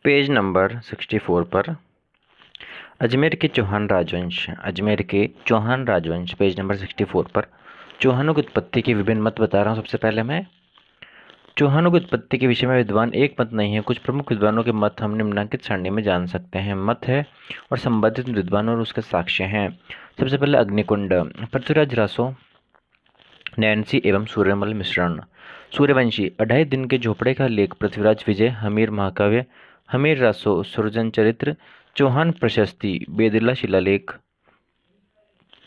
Page number 64 पर अजमेर के चौहान राजवंश पेज नंबर 64 पर चौहानों की उत्पत्ति के विभिन्न मत बता रहा हूँ। सबसे पहले मैं चौहानों की उत्पत्ति के विषय में विद्वान एक मत नहीं है, कुछ प्रमुख विद्वानों के मत हम निम्नलिखित सारणी में जान सकते हैं। मत है और संबंधित विद्वान और उसके साक्ष्य हैं। सबसे पहले अग्निकुंड, पृथ्वीराज रासो, नैन्सी एवं सूर्यमल मिश्रण। सूर्यवंशी, 2.5 दिन के झोपड़े का लेख, पृथ्वीराज विजय, हमीर महाकाव्य, हमीर रासो, सुरजन चरित्र, चौहान प्रशस्ति, बेदिल्ला शिलालेख,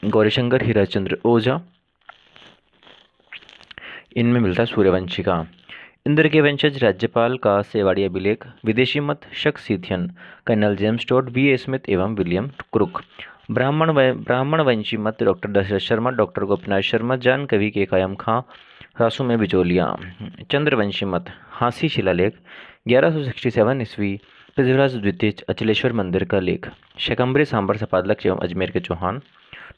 गौरीशंकर हीराचंद्र ओझा, इनमें मिलता है सूर्यवंशी का। इंद्र के वंशज राज्यपाल का सेवाड़ी अभिलेख, विदेशी मत, Shaka Scythian, colonel James Tod, B A Smith एवं विलियम क्रुक। ब्राह्मण वंशी मत, डॉक्टर दशरथ शर्मा, डॉक्टर गोपीनाथ शर्मा, जान कवि के कायम खां, रासू में बिचौलियाँ। चंद्रवंशी मत, हाँसी शिलालेख, 1167 ईस्वी, पृथ्वीराज द्वितीय अचलेश्वर मंदिर का लेख। शकंबरी सांबर सपादलक्ष एवं अजमेर के चौहान।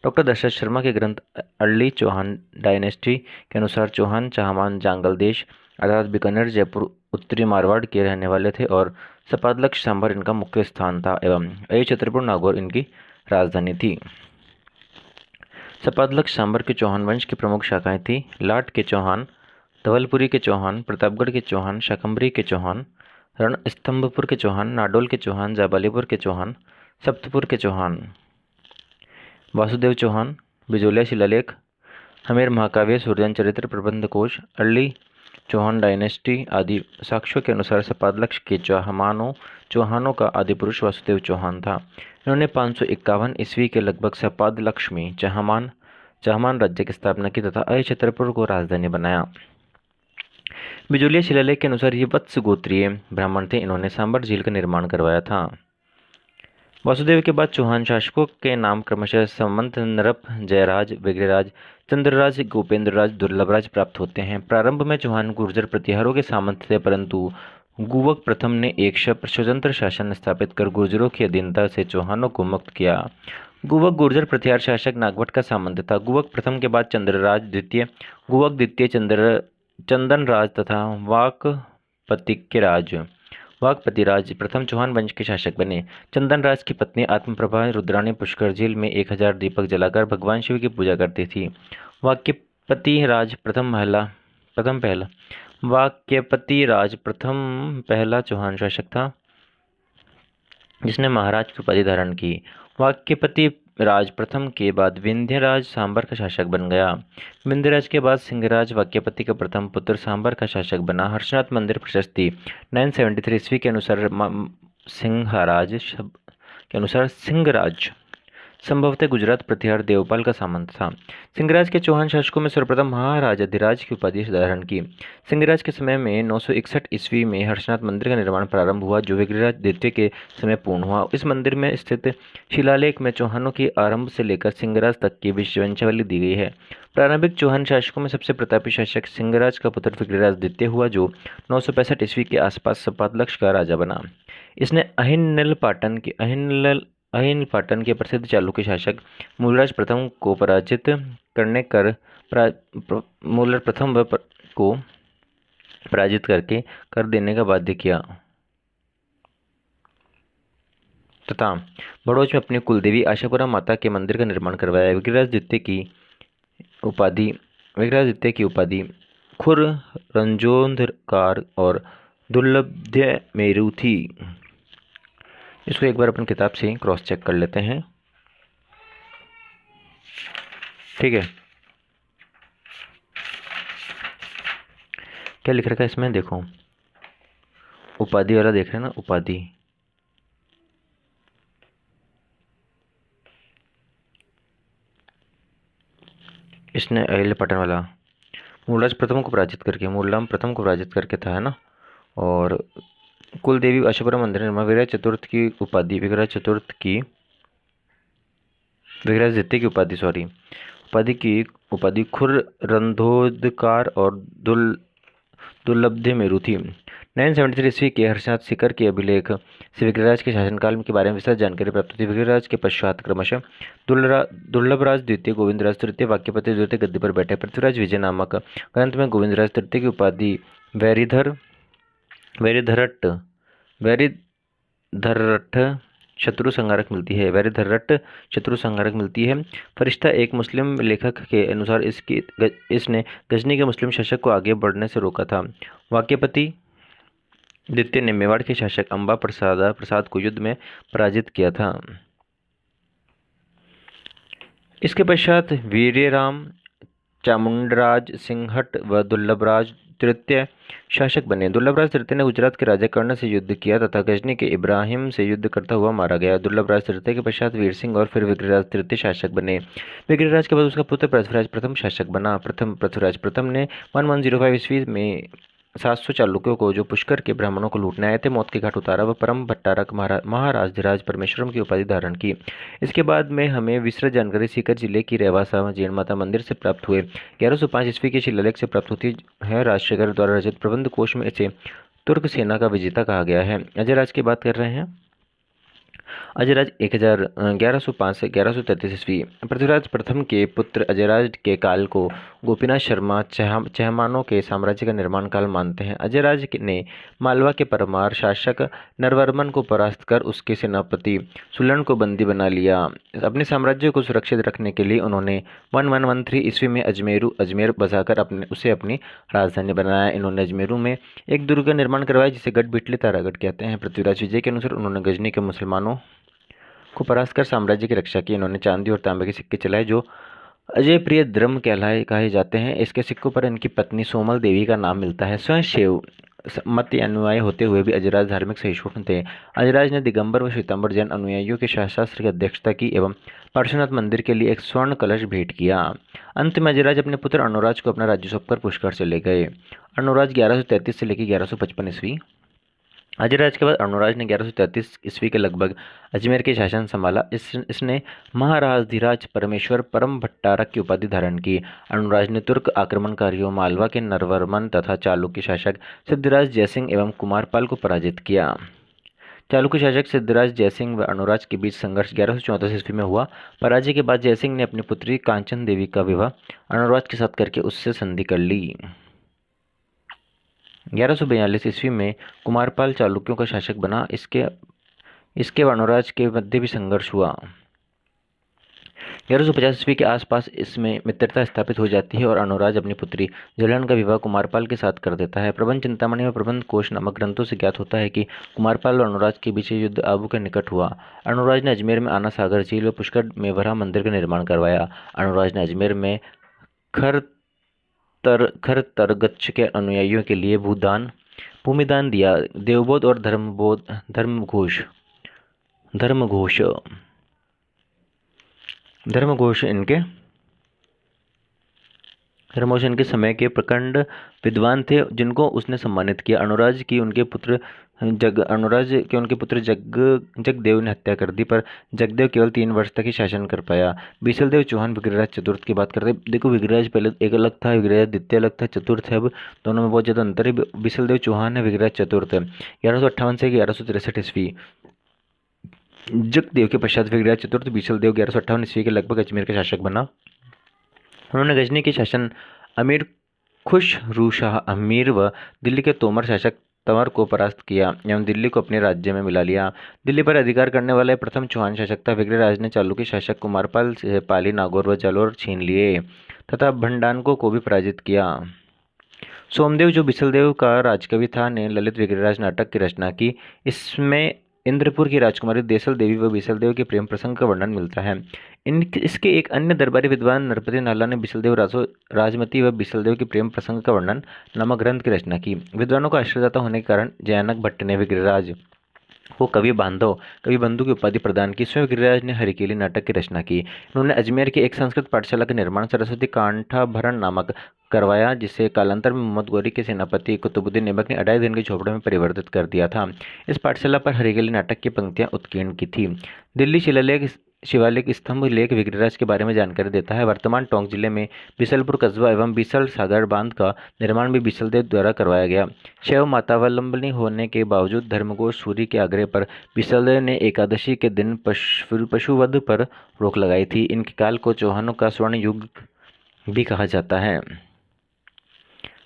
डॉक्टर दशरथ शर्मा के ग्रंथ अर्ली चौहान डायनेस्टी के अनुसार चौहान चाहमान जांगल देश अर्थात बीकानेर जयपुर उत्तरी मारवाड़ के रहने वाले थे और सपादलक्ष सांबर इनका मुख्य स्थान था एवं अय छतरपुर नागौर इनकी राजधानी थी। सपादलक्ष सांबर के चौहान वंश की प्रमुख शाखाएं थी लाट के चौहान, धवलपुरी के चौहान, प्रतापगढ़ के चौहान, शाकंभरी के चौहान, रणस्तंभपुर के चौहान, नाडोल के चौहान, जाबालीपुर के चौहान, सप्तपुर के चौहान। वासुदेव चौहान, बिजोलिया शिलालेख, हमीर महाकाव्य, सूर्यन चरित्र, प्रबंध कोश, अर्ली चौहान डायनेस्टी आदि साक्ष्यों के अनुसार सपादलक्ष के चौहानों का आदि पुरुष वासुदेव चौहान था। इन्होंने 551 ईस्वी के लगभग सपादलक्ष में चाहमान राज्य की स्थापना की तथा अय छतरपुर को राजधानी बनाया। बिजोलिया शिलालेख के अनुसार ये वत्स गोत्रीय ब्राह्मण थे। इन्होंने सांबर झील का निर्माण करवाया था। वासुदेव के बाद चौहान शासकों के नाम क्रमशः समंत, नरप, जयराज, विग्रहराज, चंद्रराज, गोपेंद्रराज, दुर्लभराज प्राप्त होते हैं। प्रारंभ में चौहान गुर्जर प्रतिहारों के सामंत थे, परंतु गुवक प्रथम ने एक स्वतंत्र शासन स्थापित कर गुर्जरों की अधीनता से चौहानों को मुक्त किया। गुवक गुर्जर प्रतिहार शासक नागवट का सामंत था। गुवक प्रथम के बाद चंद्रराज द्वितीय, गुवक द्वितीय चंदनराज तथा वाकपतिराज प्रथम चौहान वंश के शासक बने। चंदनराज की पत्नी आत्मप्रभा रुद्राणी पुष्कर झील में 1000 दीपक जलाकर भगवान शिव की पूजा करती थी। वाक्यपतिराज प्रथम पहला चौहान शासक था जिसने महाराज की उपाधि धारण की। वाक्यपति राज प्रथम के बाद विंध्यराज सांबर का शासक बन गया। विंध्यराज के बाद सिंहराज वाक्यपति का प्रथम पुत्र सांबर का शासक बना। हर्षनाथ मंदिर प्रशस्ति 973 ईस्वी के अनुसार सिंहराज संभवतः गुजरात प्रतिहार देवपाल का सामंत था। सिंहराज के चौहान शासकों में सर्वप्रथम महाराजाधिराज की उपाधि धारण की। सिंहराज के समय में 961 ईस्वी में हर्षनाथ मंदिर का निर्माण प्रारंभ हुआ जो विग्रहराज द्वितीय के समय पूर्ण हुआ। इस मंदिर में स्थित शिलालेख में चौहानों की आरंभ से लेकर सिंहराज तक की वंशावली दी गई है। प्रारंभिक चौहान शासकों में सबसे प्रतापी शासक सिंहराज का पुत्र विग्रहराज द्वितीय हुआ जो 965 ईस्वी के आसपास सपादलक्ष का राजा बना। इसने अहिन पाटन के प्रसिद्ध चालुक्य शासक मूलराज प्रथम को पराजित करके कर देने का बाध्य किया तथा बड़ौच में अपनी कुलदेवी आशापुरा माता के मंदिर का निर्माण करवाया। विग्रहराज द्वितीय की उपाधि खुर रंजोधरकार और दुर्लभ्य मेरु थी। इसको एक बार अपन किताब से क्रॉस चेक कर लेते हैं। ठीक है, क्या लिख रखा है इसमें देखो, उपाधि वाला देख रहे हैं ना, उपाधि इसने अहिल्या पाटन वाला मूलराज प्रथम को पराजित करके था, है ना। और कुलदेवी आशापुरा मंदिर निर्माण, विग्रह चतुर्थ की उपाधि खुर रंधोदकार और दुर्लभ्य मेरु थी। 973 ईस्वी के हर्षनाथ सीकर के अभिलेख से विग्रहराज के शासनकाल के बारे में विस्तृत जानकारी प्राप्त होती है। विग्रहराज के पश्चात क्रमशः दुर्लभराज द्वितीय, गोविंदराज तृतीय, वाक्यपति द्वितीय गद्दी पर बैठे। पृथ्वीराज विजय नामक ग्रंथ में गोविंदराज तृतीय की उपाधि धर्रठ शत्रु संहारक मिलती है। धर्रठ शत्रु संहारक मिलती है। फरिश्ता एक मुस्लिम लेखक के अनुसार इसने गजनी के मुस्लिम शासक को आगे बढ़ने से रोका था। वाक्यपति द्वितीय ने मेवाड़ के शासक अंबा प्रसाद को युद्ध में पराजित किया था। इसके पश्चात वीर्यराम, चामुंडराज सिंहट व दुर्लभराज तृतीय शासक बने। दुर्लभराज तृतीय ने गुजरात के राजा कर्ण से युद्ध किया तथा गजनी के इब्राहिम से युद्ध करता हुआ मारा गया। दुर्लभराज तृतीय के पश्चात वीर सिंह और फिर विग्रहराज तृतीय शासक बने। विग्रहराज के बाद उसका पुत्र पृथ्वीराज प्रथम शासक बना। पृथ्वीराज प्रथम ने 1105 ईस्वी में 700 चालुक्यों को जो पुष्कर के ब्राह्मणों को लूटने आए थे मौत के घाट उतारा व परम भट्टारक महाराजधिराज परमेश्वरम की उपाधि धारण की। इसके बाद में हमें विस्तृत जानकारी सीकर जिले की रेवासा जैन माता मंदिर से प्राप्त हुए 1105 ईस्वी के शिलालेख से प्राप्त होती है। राजशेखर द्वारा रचित प्रबंध कोश में इसे तुर्क सेना का विजेता कहा गया है। अजयराज की बात कर रहे हैं। अजयराज 1105 से 1133 ईस्वी। पृथ्वीराज प्रथम के पुत्र अजयराज के काल को गोपीनाथ शर्मा चहमानों के साम्राज्य का निर्माण काल मानते हैं। अजयराज ने मालवा के परमार शासक नरवर्मन को परास्त कर उसके सेनापति सुलन को बंदी बना लिया। अपने साम्राज्य को सुरक्षित रखने के लिए उन्होंने 1113 ईस्वी में अजमेर बसाकर उसे अपनी राजधानी बनाया। इन्होंने अजमेरू में एक दुर्ग का निर्माण करवाया जिसे गढ़ तारागढ़ कहते हैं। पृथ्वीराज विजय के अनुसार उन्होंने गजनी के मुसलमानों को परास्त कर साम्राज्य की रक्षा की। इन्होंने चांदी और तांबे के सिक्के चलाए जो अजय प्रिय द्रम कहे जाते हैं। इसके सिक्कों पर इनकी पत्नी सोमल देवी का नाम मिलता है। स्वयं शैव मत अनुयायी होते हुए भी अजयराज धार्मिक सहिष्णु थे। अजयराज ने दिगंबर व श्वेतांबर जैन अनुयायियों के शास्त्र की अध्यक्षता की एवं पार्श्वनाथ मंदिर के लिए एक स्वर्ण कलश भेंट किया। अंत में अजयराज अपने पुत्र अनुराज को अपना राज्य सौंपकर पुष्कर चले गए। अनुराज 1133 से लेकर 1155 ईस्वी। अजयराज के बाद अनुराज ने 1133 ईस्वी के लगभग अजमेर के शासन संभाला। इसने महाराजधिराज परमेश्वर परम भट्टारक की उपाधि धारण की। अनुराज ने तुर्क आक्रमणकारियों मालवा के नरवर्मन तथा चालुक्य शासक सिद्धिराज जयसिंह एवं कुमारपाल को पराजित किया। चालुक्य शासक सिद्धिराज जयसिंह व अनुराज के बीच संघर्ष 1134 ईस्वी में हुआ। पराजय के बाद जयसिंह ने अपनी पुत्री कांचन देवी का विवाह अनुराज के साथ करके उससे संधि कर ली। 1142 ईस्वी में कुमारपाल चालुक्यों का शासक बना। इसके व अनुराज के मध्य भी संघर्ष हुआ। 1150 ईस्वी के आसपास इसमें मित्रता स्थापित हो जाती है और अनुराज अपनी पुत्री झलन का विवाह कुमारपाल के साथ कर देता है। प्रबंध चिंतामणि व प्रबंध कोश नामक ग्रंथों से ज्ञात होता है कि कुमारपाल और अनुराज के बीच युद्ध आबू के निकट हुआ। अनुराज ने अजमेर में आना सागर झील व पुष्कर में वराह मंदिर का निर्माण करवाया। अनुराज ने अजमेर में खरतरगच्छ के अनुयायियों के लिए भूमिदान दिया। देवबोध और धर्मघोष इनके समय के प्रखंड विद्वान थे जिनको उसने सम्मानित किया। अनुराज की उनके पुत्र जगदेव ने हत्या कर दी, पर जगदेव केवल 3 वर्ष तक ही शासन कर पाया। बिसलदेव चौहान विग्रहराज चतुर्थ की बात करते हैं। देखो, विग्रहराज पहले एक अलग था, विग्रहराज द्वितीय अलग था, चतुर्थ है। अब दोनों में बहुत ज़्यादा अंतर है। बिसलदेव चौहान है, विग्रहराज चतुर्थ है। 1158 से 1163 ईस्वी। जगदेव के पश्चात विग्रहराज चतुर्थ बिसलदेव 1158 ईस्वी के लगभग अजमेर का शासक बना। उन्होंने गजनी के शासन अमीर खुसरू शाह अमीर व दिल्ली के तोमर शासक तंवर को परास्त किया एवं दिल्ली को अपने राज्य में मिला लिया। दिल्ली पर अधिकार करने वाला प्रथम चौहान शासक था। विग्रहराज ने चालुक्य शासक कुमारपाल से पाली, नागौर व जालोर छीन लिए तथा भंडानको को भी पराजित किया। सोमदेव, जो बिसलदेव का राजकवि था, ने ललित विग्रहराज नाटक की रचना की। इसमें इंद्रपुर की राजकुमारी देसल देवी व बिसलदेव के प्रेम प्रसंग का वर्णन मिलता है। इसके एक अन्य दरबारी विद्वान नरपति नाला ने बिसलदेव राजमती व बिसलदेव के प्रेम प्रसंग का वर्णन नामक ग्रंथ की रचना की। विद्वानों का आश्रयदाता होने के कारण जयानक भट्ट ने विग्रहराज को कवि बंधु की उपाधि प्रदान की। स्वयं विग्रहराज ने हरिकेली नाटक की रचना की। इन्होंने अजमेर के एक संस्कृत पाठशाला का निर्माण सरस्वती कांठाभरण नामक करवाया, जिसे कालांतर में मोहम्मद गौरी के सेनापति कुतुबुद्दीन ऐबक ने 2.5 दिन के झोपड़े में परिवर्तित कर दिया था। इस पाठशाला पर हरिकेली नाटक की पंक्तियां उत्कीर्ण की थी। दिल्ली शिवालिक स्तंभ लेख विग्रहराज के बारे में जानकारी देता है। वर्तमान टोंक जिले में बिसलपुर कस्बा एवं बिसल सागर बांध का निर्माण भी बिसलदेव द्वारा करवाया गया। शैव मातावलंबनी होने के बावजूद धर्मघोष सूरी के आग्रह पर बिसलदेव ने एकादशी के दिन पशुवध पर रोक लगाई थी। इनके काल को चौहानों का स्वर्ण युग भी कहा जाता है।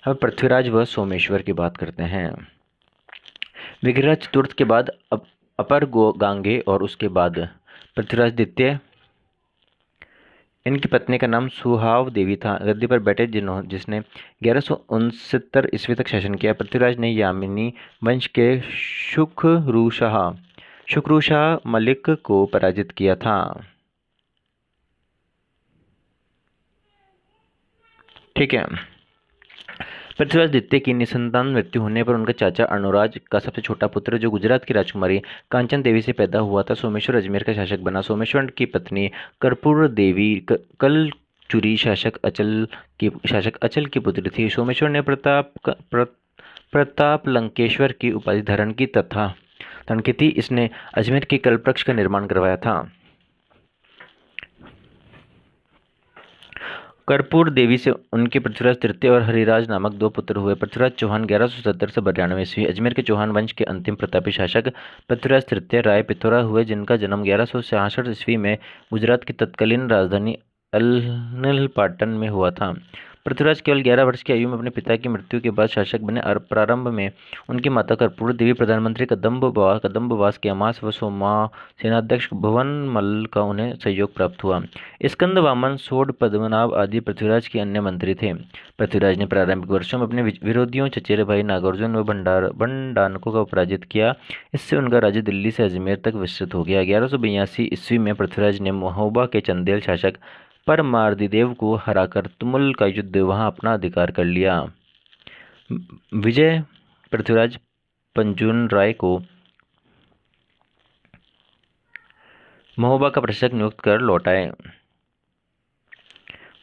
अब पृथ्वीराज व सोमेश्वर की बात करते हैं। विग्रहराज चतुर्थ के बाद अब अपर गांगे और उसके बाद पृथ्वीराज द्वितीय, इनकी पत्नी का नाम सुहाव देवी था, गद्दी पर बैठे जिसने 1169 ईस्वी तक शासन किया। पृथ्वीराज ने यामिनी वंश के शुक्रूशाह मलिक को पराजित किया था। ठीक है। पृथ्वीराज द्वितीय की निसंतान मृत्यु होने पर उनका चाचा अर्णोराज का सबसे छोटा पुत्र, जो गुजरात की राजकुमारी कांचन देवी से पैदा हुआ था, सोमेश्वर अजमेर का शासक बना। सोमेश्वर की पत्नी कर्पूर देवी कलचुरी शासक अचल की पुत्री थी। सोमेश्वर ने प्रताप लंकेश्वर की उपाधि धारण की थी। इसने अजमेर के कल्पवृक्ष का निर्माण करवाया था। कर्पूर देवी से उनके पृथ्वीराज तृतीय और हरिराज नामक 2 पुत्र हुए। पृथ्वीराज चौहान 1170 से 92 ईस्वी अजमेर के चौहान वंश के अंतिम प्रतापी शासक पृथ्वीराज तृतीय राय पिथौरा हुए, जिनका जन्म 1166 ईस्वी में गुजरात की तत्कालीन राजधानी अलनपाटन में हुआ था। पृथ्वीराज केवल 11 वर्ष की आयु में अपने पिता की मृत्यु के बाद शासक बने। प्रारंभ में उनकी माता कर्पूर देवी प्रधानमंत्री कदम्बवास के अमास व सोमा सेनाध्यक्ष भुवनमल का उन्हें सहयोग प्राप्त हुआ। स्कंद वामन, सोड, पद्मनाभ आदि पृथ्वीराज के अन्य मंत्री थे। पृथ्वीराज ने प्रारंभिक वर्षों में अपने विरोधियों चचेरे भाई नागार्जुन व भंडारकों का पराजित किया। इससे उनका राज्य दिल्ली से अजमेर तक विस्तृत हो गया। 1182 ईस्वी में पृथ्वीराज ने महोबा के चंदेल शासक परमार्दिदेव को हराकर तुमुल का युद्ध वहां अपना अधिकार कर लिया। विजय पृथ्वीराज पंजून राय को महोबा का प्रशासक नियुक्त कर लौटाए।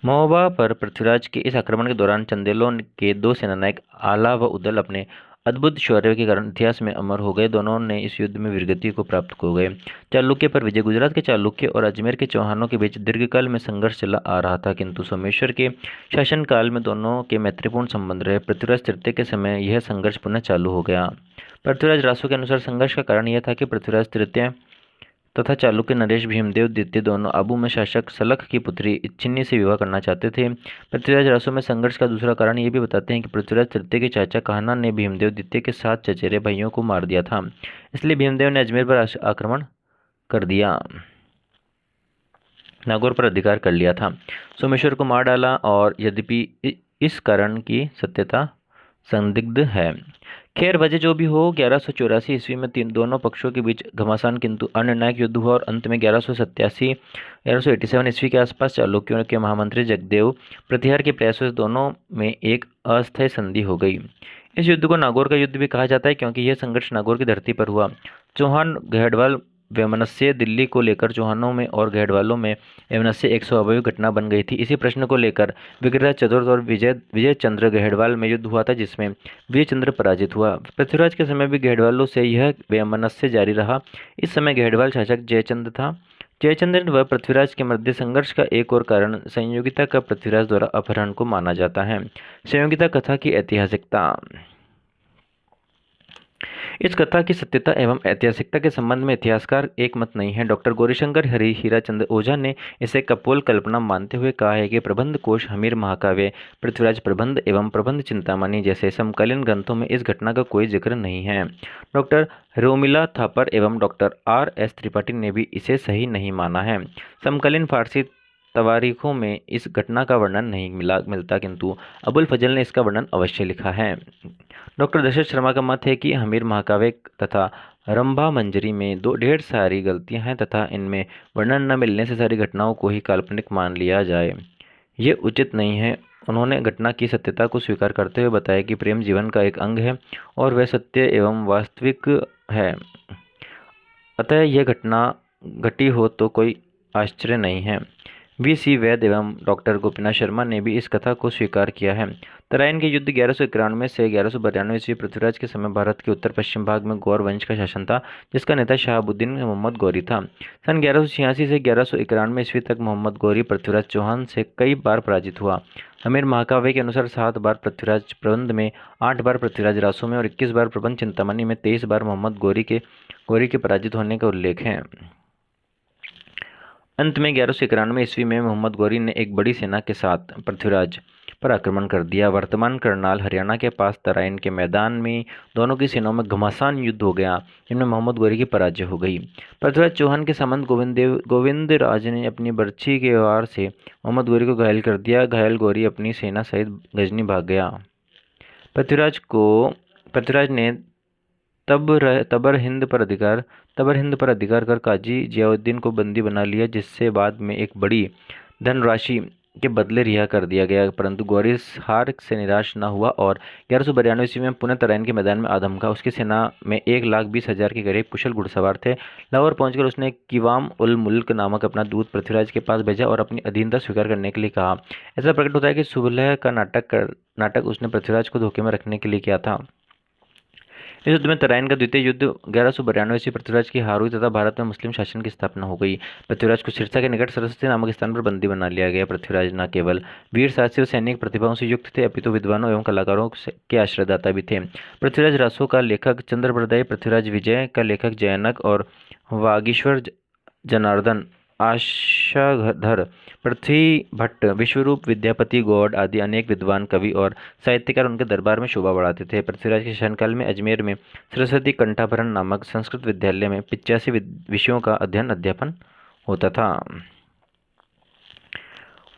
महोबा पर पृथ्वीराज के इस आक्रमण के दौरान चंदेलों के 2 सेनानायक आला व उदल अपने अद्भुत शौर्य के कारण इतिहास में अमर हो गए। दोनों ने इस युद्ध में वीरगति को प्राप्त हो गए। चालुक्य पर विजय गुजरात के चालुक्य और अजमेर के चौहानों के बीच दीर्घकाल में संघर्ष चला आ रहा था, किंतु सोमेश्वर के शासनकाल में दोनों के मैत्रीपूर्ण संबंध रहे। पृथ्वीराज तृतीय के समय यह संघर्ष पुनः चालू हो गया। पृथ्वीराज रासो के अनुसार संघर्ष का कारण यह था कि पृथ्वीराज तृतीय तथा चालुक्य नरेश भीमदेव द्वितीय दोनों आबू में शासक सलख की पुत्री इच्छिन्नी से विवाह करना चाहते थे। पृथ्वीराज रासो में संघर्ष का दूसरा कारण ये भी बताते हैं कि पृथ्वीराज तृतीय के चाचा कान्हा ने भीमदेव द्वितीय के 7 चचेरे भाइयों को मार दिया था, इसलिए भीमदेव ने अजमेर पर आक्रमण कर दिया, नागौर पर अधिकार कर लिया था, सोमेश्वर को मार डाला। और यद्यपि इस कारण की सत्यता संदिग्ध है। खैर, वजह जो भी हो, 1184 ईस्वी में दोनों पक्षों के बीच घमासान किंतु अनिर्णायक युद्ध हुआ और अंत में 1187 ईस्वी के आसपास चालुक्यों के महामंत्री जगदेव प्रतिहार के प्रयासों से दोनों में एक अस्थायी संधि हो गई। इस युद्ध को नागौर का युद्ध भी कहा जाता है, क्योंकि यह संघर्ष नागौर की धरती पर हुआ। चौहान गहडवाल वैमनस्य दिल्ली को लेकर चौहानों में और गहडवालों में वैमनस्य एक स्वाभाविक घटना बन गई थी। इसी प्रश्न को लेकर विग्रहराज चतुर्थ और विजय चंद्र गहडवाल में युद्ध हुआ था, जिसमें विजय चंद्र पराजित हुआ। पृथ्वीराज के समय भी गहडवालों से यह वैमनस्य जारी रहा। इस समय गहडवाल शासक जयचंद था। जयचंद्र व पृथ्वीराज के मध्य संघर्ष का एक और कारण संयोगिता का पृथ्वीराज द्वारा अपहरण को माना जाता है। संयोगिता कथा की ऐतिहासिकता। इस कथा की सत्यता एवं ऐतिहासिकता के संबंध में इतिहासकार एक मत नहीं है। डॉक्टर गौरीशंकर हीराचंद ओझा ने इसे कपोल कल्पना मानते हुए कहा है कि प्रबंध कोश, हमीर महाकाव्य, पृथ्वीराज प्रबंध एवं प्रबंध चिंतामणि जैसे समकालीन ग्रंथों में इस घटना का कोई जिक्र नहीं है। डॉक्टर रोमिला थापर एवं डॉक्टर R.S. त्रिपाठी ने भी इसे सही नहीं माना है। समकालीन फारसी तवारीखों में इस घटना का वर्णन नहीं मिलता, किंतु अबुल फजल ने इसका वर्णन अवश्य लिखा है। डॉक्टर दशरथ शर्मा का मत है कि हमीर महाकाव्य तथा रंभा मंजरी में ढेर सारी गलतियां हैं तथा इनमें वर्णन न मिलने से सारी घटनाओं को ही काल्पनिक मान लिया जाए, ये उचित नहीं है। उन्होंने घटना की सत्यता को स्वीकार करते हुए बताया कि प्रेम जीवन का एक अंग है और वह सत्य एवं वास्तविक है, अतः यह घटना घटी हो तो कोई आश्चर्य नहीं है। V.C. वैद एवं डॉक्टर गोपीनाथ शर्मा ने भी इस कथा को स्वीकार किया है। तराइन के युद्ध 1191 से 1192 ईस्वी पृथ्वीराज के समय भारत के उत्तर पश्चिम भाग में गौर वंश का शासन था, जिसका नेता शहाबुद्दीन मोहम्मद गौरी था। सन 1186 से 1191 ईस्वी तक मोहम्मद गौरी पृथ्वीराज चौहान से कई बार पराजित हुआ। हमीर महाकाव्य के अनुसार 7 बार पृथ्वीराज प्रबंध में, 8 बार पृथ्वीराज रासो में और 21 बार प्रबंध चिंतामणि में 23 बार मोहम्मद गौरी के पराजित होने का उल्लेख है। अंत में 1191 ईस्वी में मोहम्मद गौरी ने एक बड़ी सेना के साथ पृथ्वीराज पर आक्रमण कर दिया। वर्तमान करनाल हरियाणा के पास तराइन के मैदान में दोनों की सेनाओं में घमासान युद्ध हो गया, जिनमें मोहम्मद गौरी की पराजय हो गई। पृथ्वीराज चौहान के सामंत गोविंद राज ने अपनी बर्छी के वार से मोहम्मद गौरी को घायल कर दिया। घायल गौरी अपनी सेना सहित गजनी भाग गया। पृथ्वीराज ने तबर हिंद पर अधिकार कर काजी जियाउद्दीन को बंदी बना लिया, जिससे बाद में एक बड़ी धनराशि के बदले रिहा कर दिया गया। परंतु गौरी हार से निराश न हुआ और 1192 ईस्वी में पुनः तराइन के मैदान में आ धमका। उसकी सेना में 1,20,000 के करीब कुशल घुड़सवार थे। लाहौर पहुंचकर उसने किवाम उल मुल्क नामक अपना दूत पृथ्वीराज के पास भेजा और अपनी अधीनता स्वीकार करने के लिए कहा। ऐसा प्रकट होता है कि सुलह का नाटक उसने पृथ्वीराज को धोखे में रखने के लिए किया था। इस युद्ध में तराइन का द्वितीय युद्ध 1192 ईस्वी पृथ्वीराज की हार हुई तथा भारत में मुस्लिम शासन की स्थापना हो गई। पृथ्वीराज को सिरसा के निकट सरस्वती नामक स्थान पर बंदी बना लिया गया। पृथ्वीराज न केवल वीर साहसी और सैनिक प्रतिभाओं से युक्त थे, अपितु विद्वानों एवं कलाकारों के आश्रयदाता भी थे। पृथ्वीराज रासों का लेखक चंद्रप्रदय, पृथ्वीराज विजय का लेखक जयनक और वागीश्वर जनार्दन, आशाधर, पृथ्वी भट्ट, विश्वरूप, विद्यापति गौड़ आदि अनेक विद्वान कवि और साहित्यकार उनके दरबार में शोभा बढ़ाते थे। पृथ्वीराज के शासनकाल में अजमेर में सरस्वती कंठाभरण नामक संस्कृत विद्यालय में 85 विषयों का अध्यापन होता था।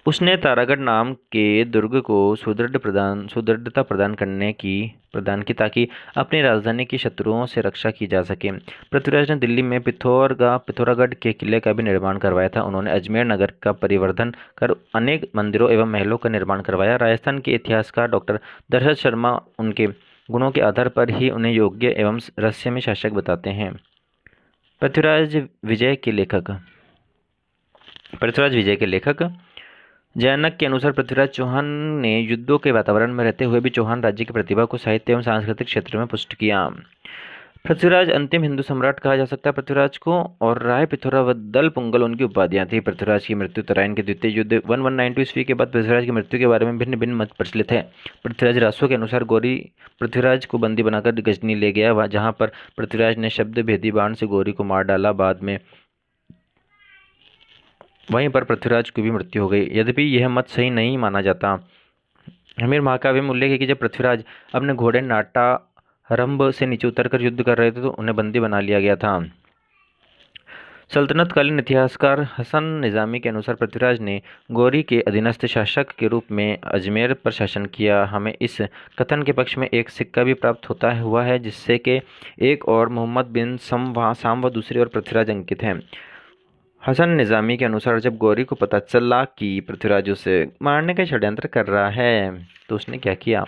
उसने तारागढ़ नाम के दुर्ग को सुदृढ़ता प्रदान की ताकि अपनी राजधानी की शत्रुओं से रक्षा की जा सके। पृथ्वीराज ने दिल्ली में पिथौरागढ़ के किले का भी निर्माण करवाया था। उन्होंने अजमेर नगर का परिवर्धन कर अनेक मंदिरों एवं महलों का निर्माण करवाया। राजस्थान के इतिहासकार डॉक्टर दशरथ शर्मा उनके गुणों के आधार पर ही उन्हें योग्य एवं रहस्यमय शासक बताते हैं। पृथ्वीराज विजय के लेखक जयनक के अनुसार पृथ्वीराज चौहान ने युद्धों के वातावरण में रहते हुए भी चौहान राज्य की प्रतिभा को साहित्य एवं सांस्कृतिक क्षेत्र में पुष्ट किया। पृथ्वीराज अंतिम हिंदू सम्राट कहा जा सकता है पृथ्वीराज को, और राय पिथौरा व दल पुंगल उनकी उपाधियां थी। पृथ्वीराज की मृत्यु तराइन के द्वितीय युद्ध 1192 ईस्वी के बाद पृथ्वीराज की मृत्यु के बारे में भिन्न भिन्न मत प्रचलित है। पृथ्वीराज रासों के अनुसार गौरी पृथ्वीराज को बंदी बनाकर गजनी ले गया, जहाँ पर पृथ्वीराज ने शब्द भेदी बाण से गौरी को मार डाला। बाद में वहीं पर पृथ्वीराज की भी मृत्यु हो गई। यद्यपि यह मत सही नहीं माना जाता। हमीर महाकाव्य में उल्लेख है कि जब पृथ्वीराज अपने घोड़े नाटारंभ से नीचे उतरकर युद्ध कर रहे थे तो उन्हें बंदी बना लिया गया था। सल्तनतकालीन इतिहासकार हसन निजामी के अनुसार पृथ्वीराज ने गौरी के अधीनस्थ शासक के रूप में अजमेर पर शासन किया। हमें इस कथन के पक्ष में एक सिक्का भी प्राप्त हुआ है, जिससे कि एक और मोहम्मद बिन साम व दूसरी ओर पृथ्वीराज अंकित हैं। हसन निजामी के अनुसार जब गौरी को पता चला कि पृथ्वीराज उसे मारने का षड्यंत्र कर रहा है तो उसने क्या किया,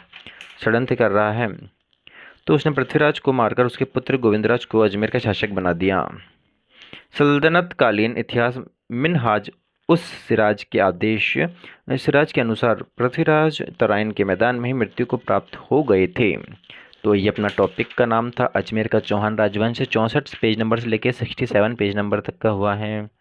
तो उसने पृथ्वीराज को मारकर उसके पुत्र गोविंदराज को अजमेर का शासक बना दिया। सल्तनतकालीन इतिहास मिनहाज उस सिराज के अनुसार पृथ्वीराज तराइन के मैदान में ही मृत्यु को प्राप्त हो गए थे। तो ये अपना टॉपिक का नाम था अजमेर का चौहान राजवंश। 64 पेज नंबर से लेकर 67 पेज नंबर तक का हुआ है।